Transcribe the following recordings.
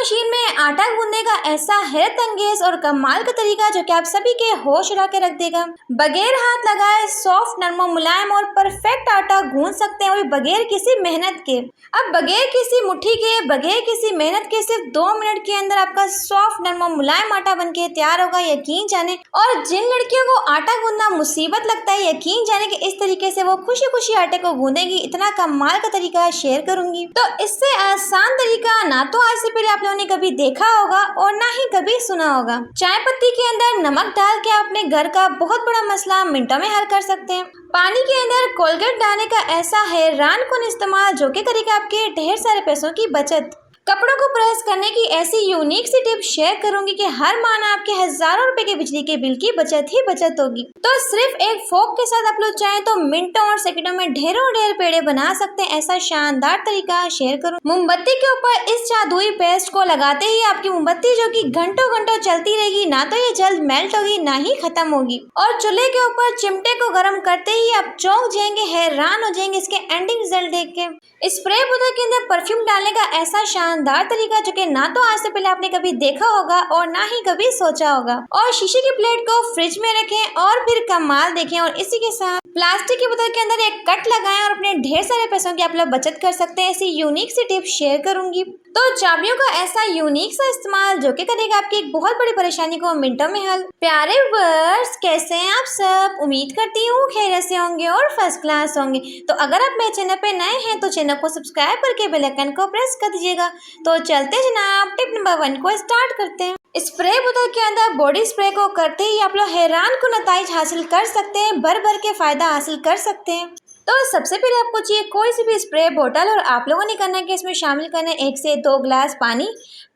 Machine में आटा गूंदने का ऐसा हैरत अंगेज और कमाल का तरीका जो कि आप सभी के होश उड़ा के रख देगा। बगैर हाथ लगाए सॉफ्ट, नरम, मुलायम और परफेक्ट आटा गूंद सकते हैं, और बगैर किसी मेहनत के। अब बगैर किसी मुट्ठी के, बगैर किसी मेहनत के, सिर्फ 2 मिनट के अंदर आपका सॉफ्ट, नरम और मुलायम आटा बनके तैयार होगा। यकीन जाने, और जिन लड़कियों को आटा गूंदना मुसीबत लगता है, यकीन जाने कि इस तरीके से वो खुशी खुशी आटे को गूंदेगी। इतना कमाल का तरीका शेयर करूंगी, तो इससे आसान तरीका ना तो आज से पहले आप लोगों ने कभी देखा होगा और ना ही कभी सुना होगा। चाय पत्ती के अंदर नमक डाल के अपने घर का बहुत बड़ा मसला मिनटों में हल कर सकते हैं। पानी के अंदर कोलगेट डालने का ऐसा हैरान कुन इस्तेमाल जो कि करेगा आपके ढेर सारे पैसों की बचत। कपड़ों को प्रेस करने की ऐसी यूनिक सी टिप शेयर करूंगी कि हर महीना आपके हजारों रुपए के बिजली के बिल की बचत ही बचत होगी। तो सिर्फ एक फोक के साथ आप लोग चाहें तो मिनटों और सेकंडों में ढेरों ढेर पेड़े बना सकते हैं। ऐसा शानदार तरीका शेयर करूं। मोमबत्ती के ऊपर इस जादुई पेस्ट को लगाते ही आपकी मोमबत्ती जो कि घंटों घंटों चलती रहेगी, ना तो ये जल्द मेल्ट होगी ना ही खत्म होगी। और चूल्हे के ऊपर चिमटे को गर्म करते ही आप चौंक जाएंगे, हैरान हो जाएंगे इसके एंडिंग रिजल्ट देख के। स्प्रे बोतल के अंदर परफ्यूम डालने का ऐसा शानदार तरीका जो कि ना तो आज से पहले आपने कभी देखा होगा और ना ही कभी सोचा होगा। और शीशे की प्लेट को फ्रिज में रखें और फिर कमाल देखें, और इसी के साथ प्लास्टिक की बोतल के अंदर एक कट लगाएं और अपने ढेर सारे पैसों की आप लोग बचत कर सकते हैं। ऐसी यूनिक सी टिप शेयर करूंगी। तो चाबियों का ऐसा यूनिक सा इस्तेमाल जो कि करेगा आपकी एक बहुत बड़ी परेशानी को मिनटों में हल। प्यारे व्यूअर्स, कैसे हैं आप सब? उम्मीद करती हूँ खैरियत से होंगे और फर्स्ट क्लास होंगे। तो अगर आप मेरे चैनल पे नए हैं तो चैनल को सब्सक्राइब करके बेल आइकन को प्रेस कर दीजिएगा। तो चलते जनाब टिप नंबर 1 को स्टार्ट करते हैं। स्प्रे बोतल के अंदर बॉडी स्प्रे को करते ही आप लोग हैरान को नताइज हासिल कर सकते हैं, भर भर के फायदा हासिल कर सकते हैं। तो सबसे पहले आपको चाहिए कोई सी भी स्प्रे बोतल, और आप लोगों ने करना है कि इसमें शामिल करना है 1 से 2 ग्लास पानी।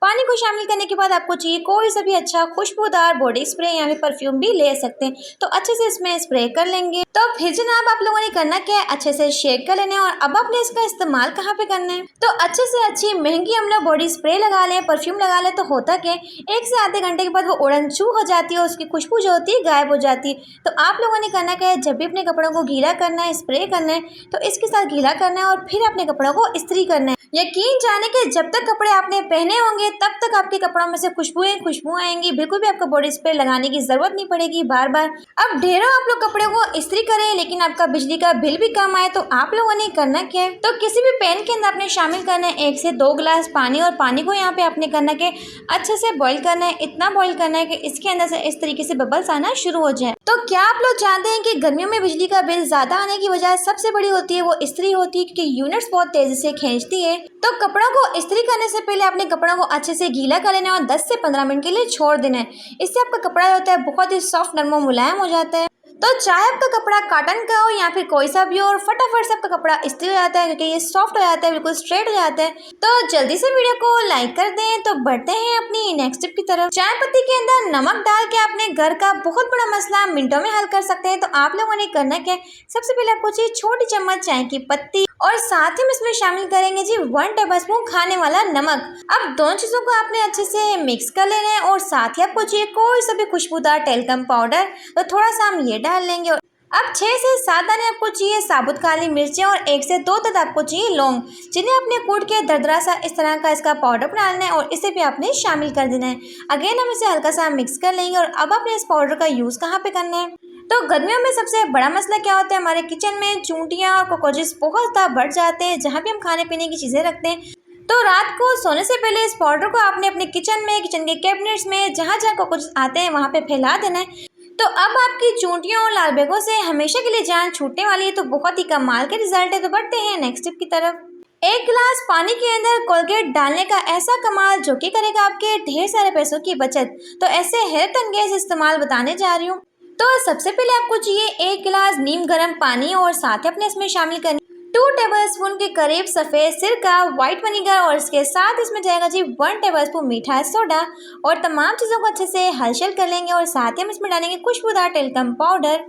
पानी को शामिल करने के बाद आपको चाहिए कोई सा भी अच्छा खुशबूदार बॉडी स्प्रे या फिर परफ्यूम भी ले सकते हैं। तो अच्छे से इसमें स्प्रे कर लेंगे। तो फिर जनाब आप लोगों ने करना क्या है, अच्छे से शेक कर लेना है। और अब आपने इसका इस्तेमाल कहाँ पे करना है, तो अच्छे से अच्छी महंगी हम लोग बॉडी स्प्रे लगा लें, परफ्यूम लगा लें, तो होता क्या 1 से आधे घंटे के बाद वो उड़नछू हो जाती है, उसकी खुशबू जो होती है गायब हो जाती है। तो आप लोगों ने करना क्या है, जब भी अपने कपड़ों को गीला करना है, स्प्रे करना है, तो इसके साथ गीला करना है और फिर अपने कपड़ों को इस्त्री करना है। यकीन जाने कि जब तक कपड़े आपने पहने होंगे तब तक आपके कपड़ों में से खुशबू आएंगी। बिल्कुल भी आपको बॉडी स्प्रे लगाने की जरूरत नहीं पड़ेगी बार बार। अब ढेरों आप लोग कपड़े को इस्त्री करें लेकिन आपका बिजली का बिल भी कम आए, तो आप लोगों ने करना क्या है, तो किसी भी पैन के अंदर आपने शामिल करना है 1 से 2 ग्लास पानी, और पानी को यहाँ पे आपने करना है अच्छे से बॉईल करना है। इतना बॉईल करना है कि इसके अंदर से इस तरीके से बबल्स आना शुरू हो जाए। तो क्या आप लोग जानते हैं कि गर्मियों में बिजली का बिल ज्यादा आने की वजह सबसे बड़ी होती है वो इस्त्री होती है, क्योंकि यूनिट्स बहुत तेजी से खींचती है। तो कपड़ों को इस्त्री करने से पहले अपने कपड़ों को अच्छे से गीला कर लेना और 10 से 15 मिनट के लिए छोड़ देना है। इससे आपका कपड़ा होता है बहुत ही सॉफ्ट, नरम और मुलायम हो जाता है। तो चाहे आपका कपड़ा कॉटन का हो या फिर कोई सा भी हो, और फटाफट से आपका कपड़ा इस्त्री हो जाता है क्योंकि ये सॉफ्ट हो जाता है, बिल्कुल स्ट्रेट हो जाता है। तो जल्दी से वीडियो को लाइक कर दें। तो बढ़ते हैं अपनी नेक्स्ट टिप की तरफ। चाय पत्ती के अंदर नमक डाल के अपने घर का बहुत बड़ा मसला मिनटों में हल कर सकते हैं। तो आप लोगों ने करना क्या है, सबसे पहले आपको चाहिए छोटी चम्मच चाय की पत्ती, और साथ ही हम इसमें शामिल करेंगे जी 1 टेबलस्पून खाने वाला नमक। अब दोनों चीजों को आपने अच्छे से मिक्स कर लेना है, और साथ ही आपको चाहिए कोई सा भी खुशबूदार टेलकम पाउडर, तो थोड़ा सा हम ये डाल लेंगे। अब 6 से 7 दाने आपको चाहिए साबुत काली मिर्चें, और 1 से 2 तक आपको चाहिए लौंग, जिन्हें आपने कूट के दरदरा सा इस तरह का इसका पाउडर बनाना है, और इसे भी आपने शामिल कर देना है। अगेन हम इसे हल्का सा मिक्स कर लेंगे। और अब आपने इस पाउडर का यूज कहाँ पे करना है, तो गर्मियों में सबसे बड़ा मसला क्या होता है, हमारे किचन में चूंटियां और कॉकरोचेस बहुत ज़्यादा बढ़ जाते हैं जहाँ भी हम खाने पीने की चीज़ें रखते हैं। तो रात को सोने से पहले इस पाउडर को आपने अपने किचन में, किचन के कैबिनेट्स में, जहाँ जहाँ कॉकरोचेस आते हैं वहाँ पे फैला देना है। तो अब आपकी चूंटियों और लाल बेगों से हमेशा के लिए जान छूटने वाली है। तो बहुत ही कमाल के रिजल्ट है। तो बढ़ते हैं नेक्स्ट टिप की तरफ। 1 गिलास पानी के अंदर कोलगेट डालने का ऐसा कमाल जो कि करेगा आपके ढेर सारे पैसों की बचत। तो ऐसे हैरत अंगेज इस्तेमाल बताने जा रही हूँ। तो सबसे पहले आपको चाहिए 1 गिलास नीम गर्म पानी, और साथ ही अपने इसमें शामिल करनी 2 टेबलस्पून के करीब सफ़ेद सिरका, व्हाइट विनेगर, और इसके साथ इसमें जाएगा जी 1 टेबलस्पून मीठा सोडा। और तमाम चीज़ों को अच्छे से हलचल कर लेंगे, और साथ ही हम इसमें डालेंगे खुशबूदार टेलकम पाउडर।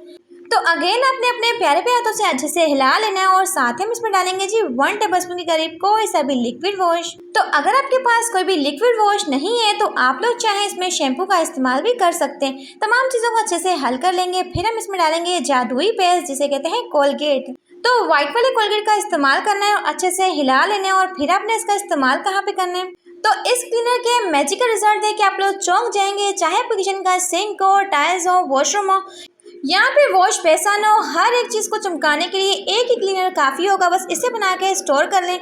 तो अगेन आपने अपने प्यारे प्यारे हाथों से अच्छे से हिला लेना है, और साथ ही हम इसमें डालेंगे जी 1 टेबलस्पून के करीब कोई सा भी लिक्विड वॉश। तो अगर आपके पास कोई भी लिक्विड वॉश नहीं है तो आप लोग चाहे इसमें शैम्पू का इस्तेमाल भी कर सकते हैं। तमाम चीज़ों को अच्छे से हल कर लेंगे। फिर हम इसमें डालेंगे जादुई पेस्ट जिसे कहते हैं कोलगेट। तो व्हाइट वाले कोलगेट का इस्तेमाल करना है और अच्छे से हिला लेना है। और फिर आपने इसका इस्तेमाल कहाँ पे करना है, तो इस क्लीनर के मैजिकल रिजल्ट देख के आप लोग चौंक जाएंगे। चाहे आपके किचन का सिंक हो, टाइल्स हो, वॉशरूम हो, यहाँ पे वॉश बेसन हो, हर एक चीज़ को चमकाने के लिए एक ही क्लीनर काफ़ी होगा। बस इसे बना के स्टोर कर लें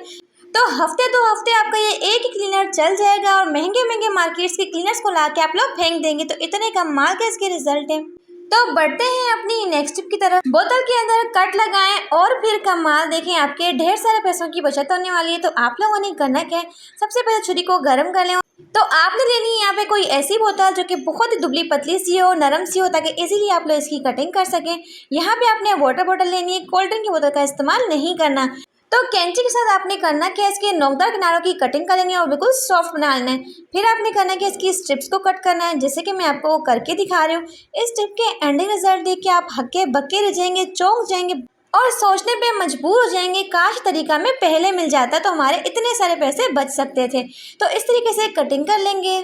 तो हफ्ते 2 हफ्ते आपका ये एक ही क्लीनर चल जाएगा। और महंगे महंगे मार्केट्स के क्लीनर्स को ला के आप लोग फेंक देंगे। तो इतने कमाल के इसके रिजल्ट हैं। तो बढ़ते हैं अपनी नेक्स्ट टिप की तरफ। बोतल के अंदर कट लगाएं और फिर कमाल देखें, आपके ढेर सारे पैसों की बचत होने वाली है। तो आप लोगों ने करना क्या है, सबसे पहले छुरी को गर्म कर लें। तो आपने लेनी है यहाँ पे कोई ऐसी बोतल जो कि बहुत ही दुबली पतली सी हो, नरम सी हो, ताकि इजीली आप लोग इसकी कटिंग कर सकें। यहाँ पे आपने वाटर बोतल लेनी है, कोल्ड ड्रिंक की बोतल का इस्तेमाल नहीं करना। तो कैंची के साथ आपने करना क्या, इसके नोकदार किनारों की कटिंग कर लेनी है और बिल्कुल सॉफ्ट बना लेना है। फिर आपने करना है कि इसकी स्ट्रिप्स को कट करना है, जैसे कि मैं आपको करके दिखा रही हूँ। इस टिप के एंडिंग रिजल्ट देख के आप हक्के बक्के रह जाएंगे, चौंक जाएंगे और सोचने पे मजबूर हो जाएंगे, काश तरीका में पहले मिल जाता तो हमारे इतने सारे पैसे बच सकते थे। तो इस तरीके से कटिंग कर लेंगे।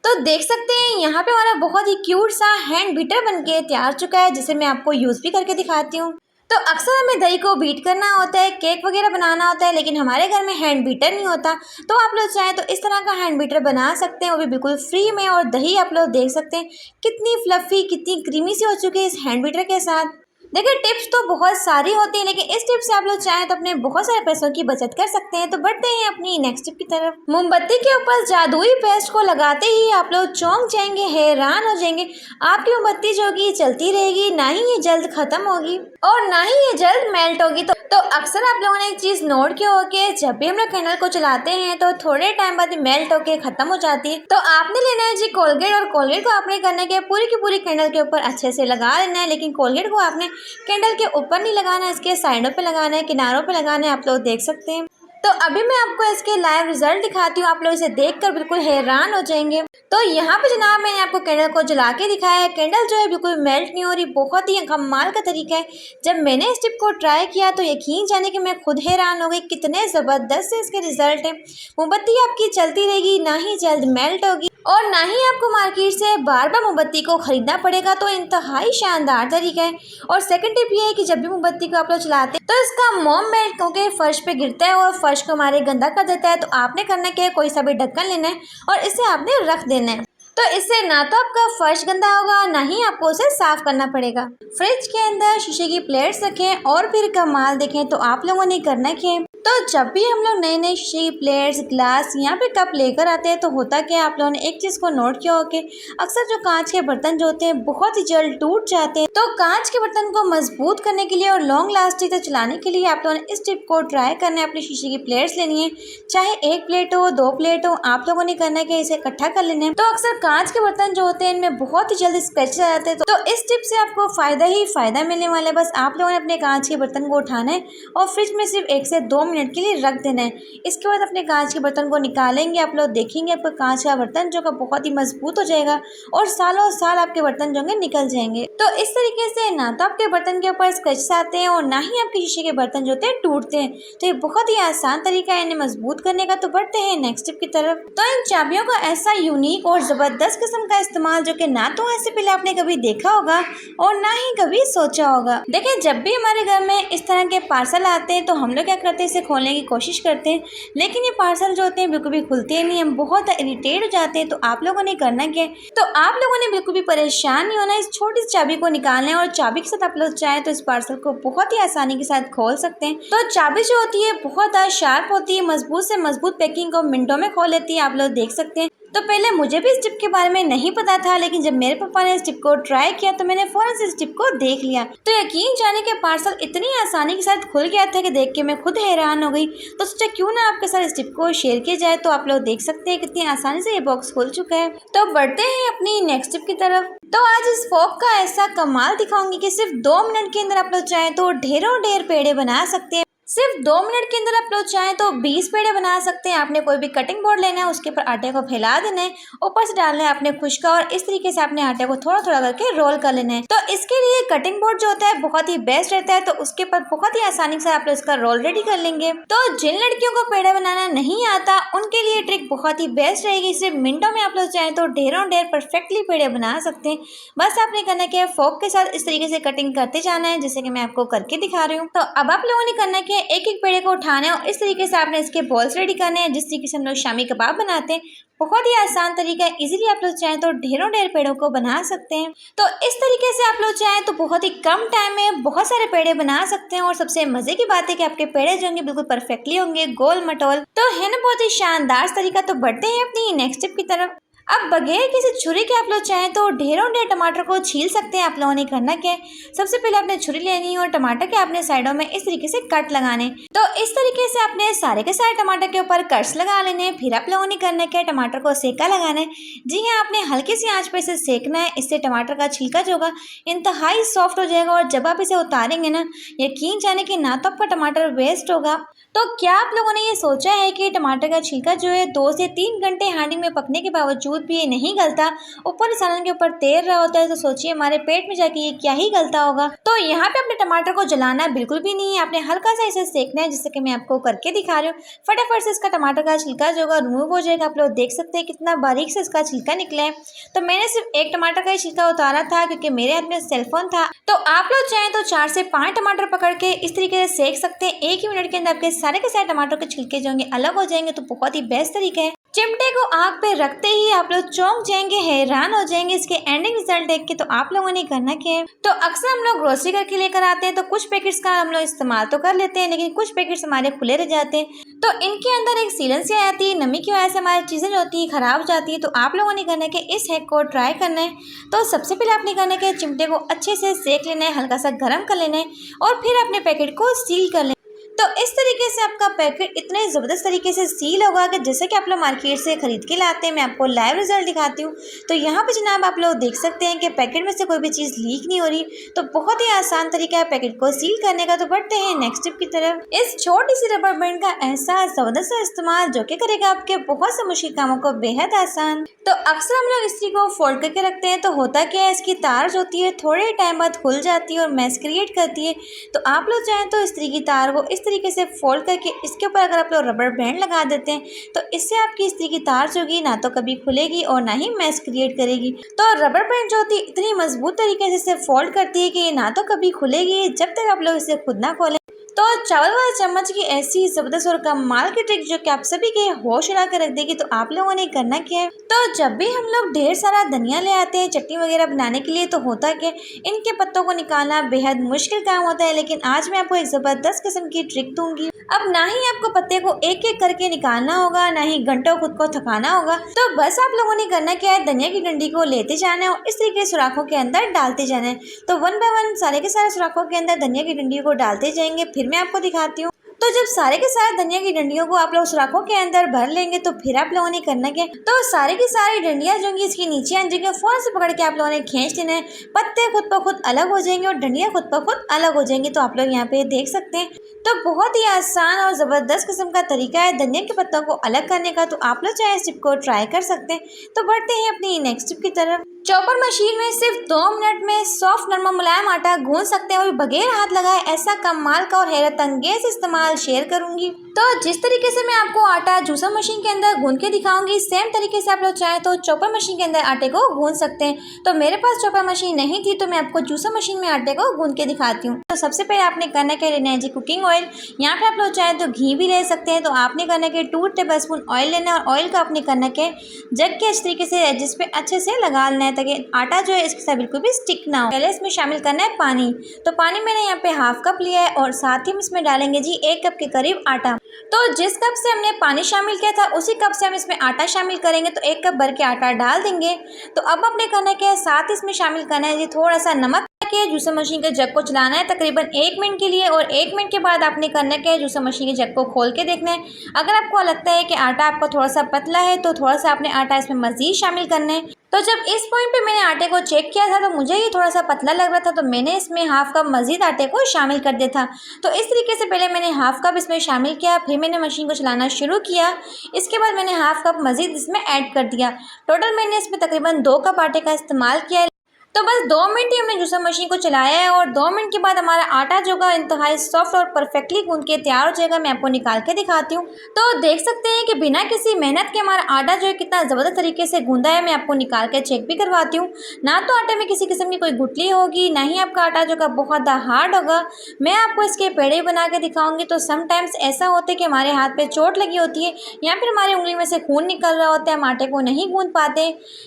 तो देख सकते हैं यहाँ पे हमारा बहुत ही क्यूट सा हैंड बीटर बनके तैयार चुका है, जिसे मैं आपको यूज़ भी करके दिखाती हूँ। तो अक्सर हमें दही को बीट करना होता है, केक वगैरह बनाना होता है, लेकिन हमारे घर में हैंड बीटर नहीं होता। तो आप लोग चाहें तो इस तरह का हैंड बीटर बना सकते हैं, वो भी बिल्कुल फ्री में। और दही आप लोग देख सकते हैं कितनी फ्लफ़ी, कितनी क्रीमी सी हो चुकी है इस हैंड बीटर के साथ। देखिए टिप्स तो बहुत सारी होती हैं, लेकिन इस टिप से आप लोग चाहें तो अपने बहुत सारे पैसों की बचत कर सकते हैं। तो बढ़ते हैं अपनी नेक्स्ट टिप की तरफ। मोमबत्ती के ऊपर जादुई पेस्ट को लगाते ही आप लोग चौंक जाएंगे, हैरान हो जाएंगे। आपकी मोमबत्ती जो कि चलती रहेगी, ना ही ये जल्द खत्म होगी और ना ही ये जल्द मेल्ट होगी। तो अक्सर आप लोगों ने एक चीज़ नोट किया हो कि जब भी हम लोग कैंडल को चलाते हैं तो थोड़े टाइम बाद मेल्ट होके ख़त्म हो जाती है। तो आपने लेना है जी कोलगेट, और कोलगेट को आपने करना है पूरी की पूरी कैंडल के ऊपर अच्छे से लगा लेना है। लेकिन कोलगेट को आपने कैंडल के ऊपर नहीं लगाना है, इसके साइडों पे लगाना है, किनारों पे लगाना है। आप लोग देख सकते हैं। तो अभी मैं आपको इसके लाइव रिजल्ट दिखाती हूँ, आप लोग इसे देखकर बिल्कुल हैरान हो जाएंगे। तो यहाँ पे जनाब मैंने आपको कैंडल को जला के दिखाया है। कैंडल जो है बिल्कुल मेल्ट नहीं हो रही, बहुत ही कमाल का तरीका है। जब मैंने इस टिप को ट्राई किया तो यकीन जाने कि मैं खुद हैरान हो गई, कितने ज़बरदस्त से इसके रिजल्ट हैं। मोमबत्ती आपकी चलती रहेगी, ना ही जल्द मेल्ट होगी और ना ही आपको मार्केट से बार बार मोमबत्ती को ख़रीदना पड़ेगा। तो इंतहाई शानदार तरीका है। और सेकंड टिप ये है कि जब भी मोमबत्ती को आप लोग चलाते हैं तो इसका मोम मेल्ट होकर फर्श पे गिरता है और फर्श को हमारे गंदा कर देता है। तो आपने करना क्या है, कोई सा भी ढक्कन लेना है और इसे आपने रख देना है। तो इससे ना तो आपका फर्श गंदा होगा, ना ही आपको उसे साफ करना पड़ेगा। फ्रिज के अंदर शीशे की प्लेट्स रखें और फिर कमाल देखें। तो आप लोगों ने करना क्या है, तो जब भी हम लोग नए नए शीशे की प्लेट्स, ग्लास, यहाँ पे कप लेकर आते हैं तो होता क्या है, आप लोगों ने एक चीज़ को नोट किया हो कि अक्सर जो कांच के बर्तन जो होते हैं बहुत ही जल्द टूट जाते हैं। तो कांच के बर्तन को मजबूत करने के लिए और लॉन्ग लास्टिंग तक चलाने के लिए आप लोगों ने इस टिप को ट्राई करना है। अपनी शीशे की प्लेट्स लेनी है, चाहे 1 प्लेट हो, 2 प्लेट हो, आप लोगों ने करना है कि इसे इकट्ठा कर लेना है। तो अक्सर कांच के बर्तन जो होते हैं इनमें बहुत ही जल्द स्क्रैच आ जाते हैं। तो इस टिप से आपको फ़ायदा ही फ़ायदा मिलने वाला है। बस आप लोगों ने अपने कांच के बर्तन को उठाना है और फ्रिज में सिर्फ 1 से 2 मिनट के लिए रख देना है। इसके बाद अपने कांच के बर्तन को निकालेंगे, आप लोग देखेंगे आपका कांच का बर्तन जो का बहुत ही मजबूत हो जाएगा और सालों साल आपके बर्तन जो होंगे निकल जाएंगे। तो इस तरीके से ना तो आपके बर्तन के ऊपर स्क्रैचेस आते हैं और ना ही आपके शीशे के बर्तन जो होते हैं टूटते हैं। तो ये बहुत ही आसान तरीका है इन्हें मजबूत करने का। तो बढ़ते हैं नेक्स्ट टिप की तरफ। तो इन चाबियों का ऐसा यूनिक और ज़बरदस्त किस्म का इस्तेमाल जो कि ना तो ऐसे पहले आपने कभी देखा होगा और ना ही कभी सोचा होगा। देखिए जब भी हमारे घर में इस तरह के पार्सल आते हैं तो हम लोग क्या करते हैं, इसे खोलने की कोशिश करते हैं, लेकिन ये पार्सल जो होते हैं बिल्कुल भी खुलते नहीं, हम बहुत इरिटेट हो जाते हैं। तो आप लोगों ने करना क्या है, तो आप लोगों ने बिल्कुल भी परेशान नहीं होना, इस छोटी सी चाबी को निकालना है और चाबी के साथ आप लोग चाहें तो इस पार्सल को बहुत ही आसानी के साथ खोल सकते हैं। तो चाबी जो होती है बहुत शार्प होती है, मजबूत से मजबूत पैकिंग को मिनटों में खोल लेती है, आप लोग देख सकते हैं। तो पहले मुझे भी इस टिप के बारे में नहीं पता था, लेकिन जब मेरे पापा ने इस टिप को ट्राई किया तो मैंने फौरन से इस टिप को देख लिया। तो यकीन जाने के पार्सल इतनी आसानी के साथ खुल गया था कि देख के मैं खुद हैरान हो गई। तो सोचा क्यों ना आपके साथ इस टिप को शेयर किया जाए। तो आप लोग देख सकते हैं कितनी आसानी से ये बॉक्स खुल चुका है। तो बढ़ते हैं अपनी नेक्स्ट टिप की तरफ। तो आज इस फोक का ऐसा कमाल दिखाऊंगी कि सिर्फ 2 मिनट के अंदर आप लोग चाहें तो ढेरों ढेर पेड़े बना सकते हैं। सिर्फ 2 मिनट के अंदर आप लोग चाहें तो 20 पेड़े बना सकते हैं। आपने कोई भी कटिंग बोर्ड लेना है, उसके ऊपर आटे को फैला देना है, ऊपर से डालना है आपने खुशका और इस तरीके से आपने आटे को थोड़ा थोड़ा करके रोल कर लेना है। तो इसके लिए कटिंग बोर्ड जो होता है बहुत ही बेस्ट रहता है। तो उसके ऊपर बहुत ही आसानी से आप लोग इसका रोल रेडी कर लेंगे। तो जिन लड़कियों को पेड़े बनाना नहीं आता उनके लिए ट्रिक बहुत ही बेस्ट रहेगी। सिर्फ मिनटों में आप लोग चाहें तो ढेरों ढेर परफेक्टली पेड़े बना सकते हैं। बस आपने करना क्या है, फोक के साथ इस तरीके से कटिंग करते जाना है, जैसे कि मैं आपको करके दिखा रही हूँ। तो अब आप लोगों ने करना क्या, है एक एक पेड़े को उठाना है और इस तरीके से आपने इसके बॉल्स रेडी करने हैं, जिस तरीके से हम लोग शामी कबाब बनाते हैं। बहुत ही आसान तरीका है, इजीली आप लोग चाहें तो ढेरों ढेर पेड़ों को बना सकते हैं। तो इस तरीके से आप लोग चाहें तो बहुत ही कम टाइम में बहुत सारे पेड़े बना सकते हैं। और सबसे मजे की बात है कि आपके पेड़े जो होंगे बिल्कुल परफेक्टली होंगे, गोल मटोल। तो है ना बहुत ही शानदार तरीका। तो बढ़ते हैं अपनी नेक्स्ट टिप की तरफ। अब बगैर किसी छुरी के आप लोग चाहें तो ढेरों ढेर टमाटर को छील सकते हैं। आप लोगों ने करना क्या है, सबसे पहले आपने छुरी लेनी है और टमाटर के आपने साइडों में इस तरीके से कट लगाने। तो इस तरीके से आपने सारे के सारे टमाटर के ऊपर कट्स लगा लेने हैं। फिर आप लोगों ने करना क्या है, टमाटर को सेका लगाना है। जी हाँ, आपने हल्की सी आंच पर इसे सेकना है। इससे टमाटर का छिलका जो होगा इंतहाई सॉफ्ट हो जाएगा और जब आप इसे उतारेंगे ना, यकीन जाने कि ना तो आपका टमाटर वेस्ट होगा। तो क्या आप लोगों ने ये सोचा है कि टमाटर का छिलका जो है 2 से 3 घंटे हांडी में पकने के बावजूद भी ये नहीं गलता, ऊपर सालन के ऊपर तैर रहा होता है। तो सोचिए हमारे पेट में जाके ये क्या ही गलता होगा। तो यहाँ पे अपने टमाटर को जलाना बिल्कुल भी नहीं है, आपने हल्का सा इसे सेकना है, जिससे कि मैं आपको करके दिखा रही हूँ। फटाफट से इसका टमाटर का छिलका जो होगा रिमूव हो जाएगा। आप लोग देख सकते हैं कितना बारीक से इसका छिलका निकला है। तो मैंने सिर्फ एक टमाटर का ही छिलका उतारा था क्योंकि मेरे हाथ में सेलफोन था। तो आप लोग चाहें तो 4 से 5 टमाटर पकड़ के इस तरीके से सेक सकते हैं। 1 ही मिनट के अंदर आपके सारे के सारे टमाटर के छिलके जो होंगे अलग हो जाएंगे। तो बहुत ही बेस्ट तरीका है। चिमटे को आग पे रखते ही आप लोग चौंक जाएंगे, हैरान हो जाएंगे इसके एंडिंग रिजल्ट देख के। तो आप लोगों ने करना क्या है, तो अक्सर हम लोग ग्रोसरी करके लेकर आते हैं तो कुछ पैकेट्स का हम लोग इस्तेमाल तो कर लेते हैं, लेकिन कुछ पैकेट्स हमारे खुले रह जाते हैं। तो इनके अंदर एक सीलन सी आती है, नमी की वजह से हमारी चीज़ें जो होती है खराब हो जाती है। तो आप लोगों ने करना है कि इस हैक को ट्राई करना है। तो सबसे पहले आपने करना है कि चिमटे को अच्छे से सेक लेना है, हल्का सा गर्म कर लेना है और फिर अपने पैकेट को सील कर लेना। तो इस तरीके से आपका पैकेट इतने ज़बरदस्त तरीके से सील होगा कि जैसे कि आप लोग मार्केट से खरीद के लाते हैं। मैं आपको लाइव रिजल्ट दिखाती हूँ। तो यहाँ पे जनाब आप लोग देख सकते हैं कि पैकेट में से कोई भी चीज़ लीक नहीं हो रही। तो बहुत ही आसान तरीका है पैकेट को सील करने का। तो बढ़ते हैं नेक्स्ट टिप की तरफ। इस छोटी सी रबर बैंड का ऐसा ज़बरदस्त इस्तेमाल जो कि करेगा आपके बहुत से मुश्किल कामों को बेहद आसान। तो अक्सर हम लोग इस्त्री को फोल्ड करके रखते हैं, तो होता क्या है, इसकी तार जो होती है थोड़े टाइम बाद खुल जाती है और मैस क्रिएट करती है। तो आप लोग चाहें तो इस्त्री की तार को इस तरीके से फोल्ड करके इसके ऊपर अगर आप लोग रबर बैंड लगा देते हैं तो इससे आपकी इस्त्री की तार जो होगी ना तो कभी खुलेगी और ना ही मैस क्रिएट करेगी। तो रबर बैंड जो होती है इतनी मजबूत तरीके से इसे फोल्ड करती है कि ये ना तो कभी खुलेगी जब तक आप लोग इसे खुद ना खोलें। तो चावल वाले चम्मच की ऐसी ज़बरदस्त और कमाल की ट्रिक जो कि आप सभी के होश उड़ा के रख देगी। तो आप लोगों ने करना क्या है, तो जब भी हम लोग ढेर सारा धनिया ले आते हैं चटनी वगैरह बनाने के लिए, तो होता क्या इनके पत्तों को निकालना बेहद मुश्किल काम होता है। लेकिन आज मैं आपको एक ज़बरदस्त किस्म की ट्रिक दूंगी। अब ना ही आपको पत्ते को एक एक करके निकालना होगा, ना ही घंटों खुद को थकाना होगा। तो बस आप लोगों ने करना क्या है, धनिया की डंडी को लेते जाना है और इस तरीके सुराखों के अंदर डालते जाना है। तो 1 बाय 1 सारे के सारे सुराखों के अंदर धनिया की डंडी को डालते जाएंगे। फिर मैं आपको दिखाती हूँ। तो जब सारे के सारे धनिया की डंडियों को आप लोग सुराखों के अंदर भर लेंगे तो फिर आप लोगों ने करना क्या, तो सारे की सारी डंडियां जो होंगी इसके नीचे आ जाएंगी, फौरन से पकड़ के आप लोगों ने खींच देना है। पत्ते खुद ब खुद अलग हो जाएंगे और डंडियां खुद ब खुद अलग हो जाएंगी। तो आप लोग यहाँ पे देख सकते हैं। तो बहुत ही आसान और ज़बरदस्त किस्म का तरीका है धनिया के पत्तों को अलग करने का। तो आप लोग चाहे इस टिप को ट्राई कर सकते हैं। तो बढ़ते हैं अपनी नेक्स्ट टिप की तरफ। चॉपर मशीन में सिर्फ 2 मिनट में सॉफ्ट नरम मुलायम आटा गूंथ सकते हैं और बगैर हाथ लगाए ऐसा कमाल का और हैरत अंगेज इस्तेमाल शेयर करूंगी। तो जिस तरीके से मैं आपको आटा जूसर मशीन के अंदर गूंथ के दिखाऊंगी, सेम तरीके से आप लोग चाहें तो चॉपर मशीन के अंदर आटे को गूंथ सकते हैं। तो मेरे पास चॉपर मशीन नहीं थी तो मैं आपको जूसर मशीन में आटे को गूंथ के दिखाती हूँ। तो सबसे पहले आपने करना क्या, लेना है जी कुकिंग ऑयल। यहाँ पे आप लोग चाहें तो घी भी ले सकते हैं। तो आपने करना क्या, 2 टेबलस्पून ऑयल लेना है और ऑयल का आपने करना क्या, जग के इस तरीके से जिस पे अच्छे से लगा लेना है ताकि आटा जो है इसके साथ बिल्कुल भी स्टिक ना हो। पहले इसमें शामिल करना है पानी। तो पानी मैंने यहाँ पे ½ कप लिया है और साथ ही हम इसमें डालेंगे जी 1 कप के करीब आटा। तो जिस कप से हमने पानी शामिल किया था उसी कप से हम इसमें आटा शामिल करेंगे। तो 1 कप भर के आटा डाल देंगे। तो अब आपने करना क्या है, साथ इसमें शामिल करना है जी थोड़ा सा नमक। जूसर मशीन के जग को चलाना है तकरीबन 1 मिनट के लिए और 1 मिनट के बाद आपने करना क्या है, जूसर मशीन के जग को खोल के देखना है। अगर आपको लगता है कि आटा आपका थोड़ा सा पतला है तो थोड़ा सा आपने आटा इसमें मजीद शामिल करना है। तो जब इस पॉइंट पे मैंने आटे को चेक किया था तो मुझे ये थोड़ा सा पतला लग रहा था, तो मैंने इसमें ½ कप मजीद आटे को शामिल कर दिया था। तो इस तरीके से पहले मैंने ½ कप इसमें शामिल किया, फिर मैंने मशीन को चलाना शुरू किया। इसके बाद मैंने ½ कप मजीद इसमें ऐड कर दिया। टोटल मैंने इसमें तकरीबन 2 कप आटे का इस्तेमाल किया। तो बस 2 मिनट ही हमने जूसर मशीन को चलाया है और 2 मिनट के बाद हमारा आटा जो है इंतहाई सॉफ्ट और परफेक्टली गूंद के तैयार हो जाएगा। मैं आपको निकाल के दिखाती हूँ। तो देख सकते हैं कि बिना किसी मेहनत के हमारा आटा जो है कितना ज़बरदस्त तरीके से गूंदा है। मैं आपको निकाल के चेक भी करवाती हूँ। ना तो आटे में किसी किस्म की कोई गुठली होगी, ना ही आपका आटा जो है बहुत हार्ड होगा। मैं आपको इसके पेड़े बना के दिखाऊंगी। तो समटाइम्स ऐसा होता है कि हमारे हाथ पे चोट लगी होती है या फिर हमारी उंगली में से खून निकल रहा होता है, हम आटे को नहीं गूंद पाते,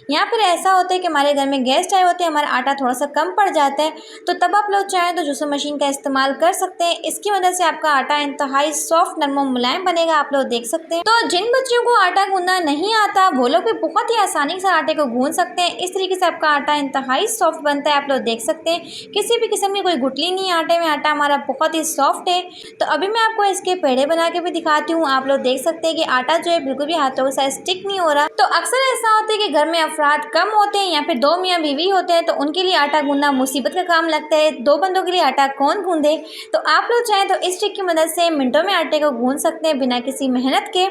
या फिर ऐसा होता है कि हमारे घर में गेस्ट आए होते हैं, हमारा आटा थोड़ा सा कम पड़ जाता है। तो तब आप लोग चाहें तो जूसर मशीन का इस्तेमाल कर सकते हैं। इसकी वजह से आपका आटा इंतहाई सॉफ्ट, नरम और मुलायम बनेगा। आप लोग देख सकते हैं। तो जिन बच्चों को आटा गूंदना नहीं आता वो लोग भी बहुत ही आसानी से आटे को गूंद सकते हैं। इस तरीके से आपका आटा इंतहाई सॉफ्ट बनता है। आप लोग देख सकते हैं किसी भी किस्म की कोई गुठली नहीं है आटे में, आटा हमारा बहुत ही सॉफ्ट है। तो अभी मैं आपको इसके पेड़े बना के भी दिखाती हूँ। आप लोग देख सकते हैं कि आटा जो है बिल्कुल भी हाथों के साथ स्टिक नहीं हो रहा। तो अक्सर ऐसा होता है कि घर में अफराद कम होते हैं या फिर 2 मियाँ बीवी होते हैं, तो उनके लिए आटा गूंदना मुसीबत का काम लगता है। 2 बंदों के लिए आटा कौन गूंदे। तो आप लोग चाहें तो इस ट्रिक की मदद से मिनटों में आटे को गूंद सकते हैं बिना किसी मेहनत के।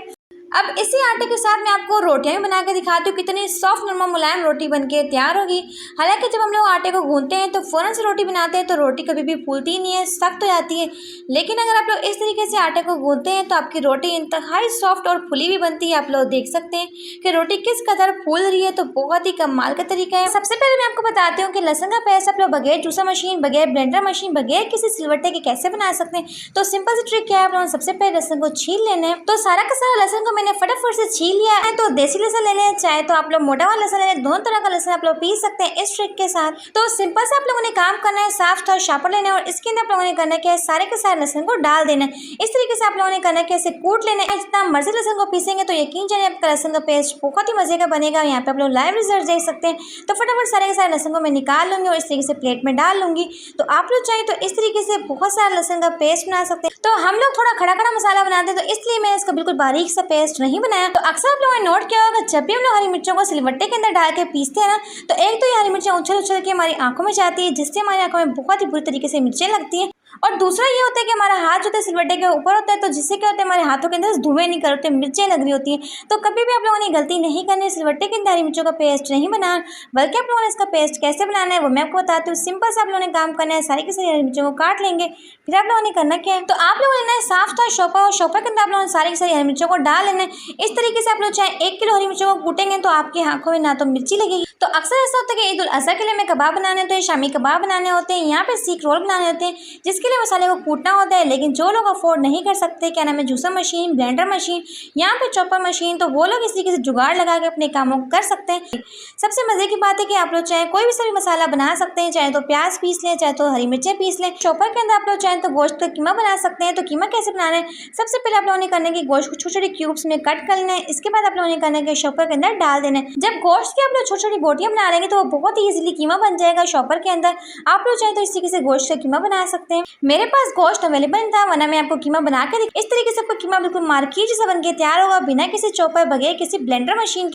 अब इसी आटे के साथ मैं आपको रोटियां भी बना के दिखाती हूँ कितनी सॉफ्ट, नरम और मुलायम रोटी बनके तैयार होगी। हालांकि जब हम लोग आटे को गूंदते हैं तो फ़ौरन से रोटी बनाते हैं तो रोटी कभी भी फूलती ही नहीं है, सख्त हो जाती है। लेकिन अगर आप लोग इस तरीके से आटे को गूंदते हैं तो आपकी रोटी इंतहाई सॉफ्ट और फुली भी बनती है। आप लोग देख सकते हैं कि रोटी किस कदर फूल रही है। तो बहुत ही कमाल का तरीका है। सबसे पहले मैं आपको बताती हूँ कि लहसुन का पेस्ट आप लोग बगैर जूसर मशीन, बगैर ब्लेंडर मशीन, बगैर किसी सिलवट्टे के कैसे बना सकते हैं। तो सिंपल सी ट्रिक क्या है, आप लोगों ने सबसे पहले लहसुन को छील लेना है। तो सारा का सारा लहसुन को मैंने फटाफट से छील लिया है। तो देसी लहसुन ले लें, चाहे तो आप लोग मोटा वाला लहसुन ले लें, दोनों तरह का लहसुन आप लोग पीस सकते हैं इस ट्रिक के साथ। तो सिंपल से आप लोगों ने काम करना है, साफ सुथरा शापर लेना है और इसके अंदर आप लोगों ने करना है सारे के सारे लहसुन को डाल देना है। इस तरीके से आप लोगों ने करना है कि ऐसे कूट लेना है। जितना मर्जी लहसुन को पीसेंगे तो यकीन जानिए आपका लहसुन का पेस्ट बहुत ही मजे का बनेगा। यहाँ पे आप लोग लाइव रिजल्ट देख सकते हैं। तो फटाफट सारे के सारे लहसुन को मैं निकाल लूंगी और इस तरीके से प्लेट में डाल लूंगी। तो आप लोग चाहें तो इस तरीके से बहुत सारा लहसुन का पेस्ट बना सकते हैं। तो हम लोग थोड़ा खड़ा खड़ा मसाला बनाते हैं, तो इसलिए मैंने इसका बिल्कुल बारीक सा पेस्ट नहीं बनाया। तो अक्सर आप लोगों ने नोट किया होगा जब भी हम लोग हरी मिर्चों को सिलवट्टे के अंदर डाल के पीसते हैं ना, तो एक तो ये हरी मिर्चें उछल उछल के हमारी आंखों में जाती है, जिससे हमारी आंखों में बहुत ही बुरी तरीके से मिर्चें लगती हैं। और दूसरा ये होता है कि हमारा हाथ जो है सिलवट्टे के ऊपर होता है, तो जिससे क्या होता है हमारे हाथों के अंदर धुएं निकल होते हैं, मिर्चें लग रही होती हैं। तो कभी भी आप लोगों ने गलती नहीं करनी, सिलवट्टे के अंदर हरी मिर्चों का पेस्ट नहीं बनाना, बल्कि आप लोगों ने इसका पेस्ट कैसे बनाना है वो मैं आपको बताती हूँ। सिंपल से आप लोगों ने काम करना है, सारी की सारी हरी मिर्चों को काट लेंगे। फिर आप लोगों ने करना क्या है, तो आप लोगों ने साफ सुथरा शॉपर और शॉपर के अंदर आप लोगों ने सारी की सारी हरी मिर्चों को डाल लेना है। इस तरीके से आप लोग चाहे 1 किलो हरी मिर्चों को कूटेंगे तो आपकी आंखों में ना तो मिर्ची लगेगी। तो अक्सर ऐसा होता है कि ईद उल अजहा के लिए हमें कबाब बनाने होते हैं, शामी कबाब बनाने होते हैं, यहाँ पे सीख रोल बनाने होते हैं, जिसके लिए मसाले को कूटना होता है। लेकिन जो लोग अफोर्ड नहीं कर सकते, क्या नाम है, जूसर मशीन, ब्लेंडर मशीन, यहाँ पे चॉपर मशीन, तो वो लोग इस तरीके से जुगाड़ लगा के अपने कामों को कर सकते हैं। सबसे मजे की बात है कि आप लोग चाहे कोई भी सभी मसाला बना सकते हैं, चाहे तो प्याज पीस लें, चाहे तो हरी मिर्चें पीस लें। चॉपर के अंदर आप लोग चाहे तो गोश्त का कीमा बना सकते हैं। तो कीमा कैसे बनाना है, सबसे पहले आप लोगों ने करना है कि गोश्त को छोटी छोटी क्यूब्स में कट कर लेना है। इसके बाद आप लोगों ने करना है कि शॉपर के अंदर डाल देना है। जब गोश्त की आप लोग छोटी छोटी बोटियां बना लेंगे तो वो बहुत ही इजीली कीमा बन जाएगा शॉपर के अंदर। आप लोग चाहे तो इस तरीके से गोश्त का कीमा बना सकते हैं। मेरे पास गोश्त अवेलेबल था, वरना मैं आपको कीमा बना के इस तरीके से आपको कीमा बिल्कुल मार्केट जैसा बन के तैयार होगा, बिना किसी चॉपर, बगैर किसी ब्लेंडर मशीन।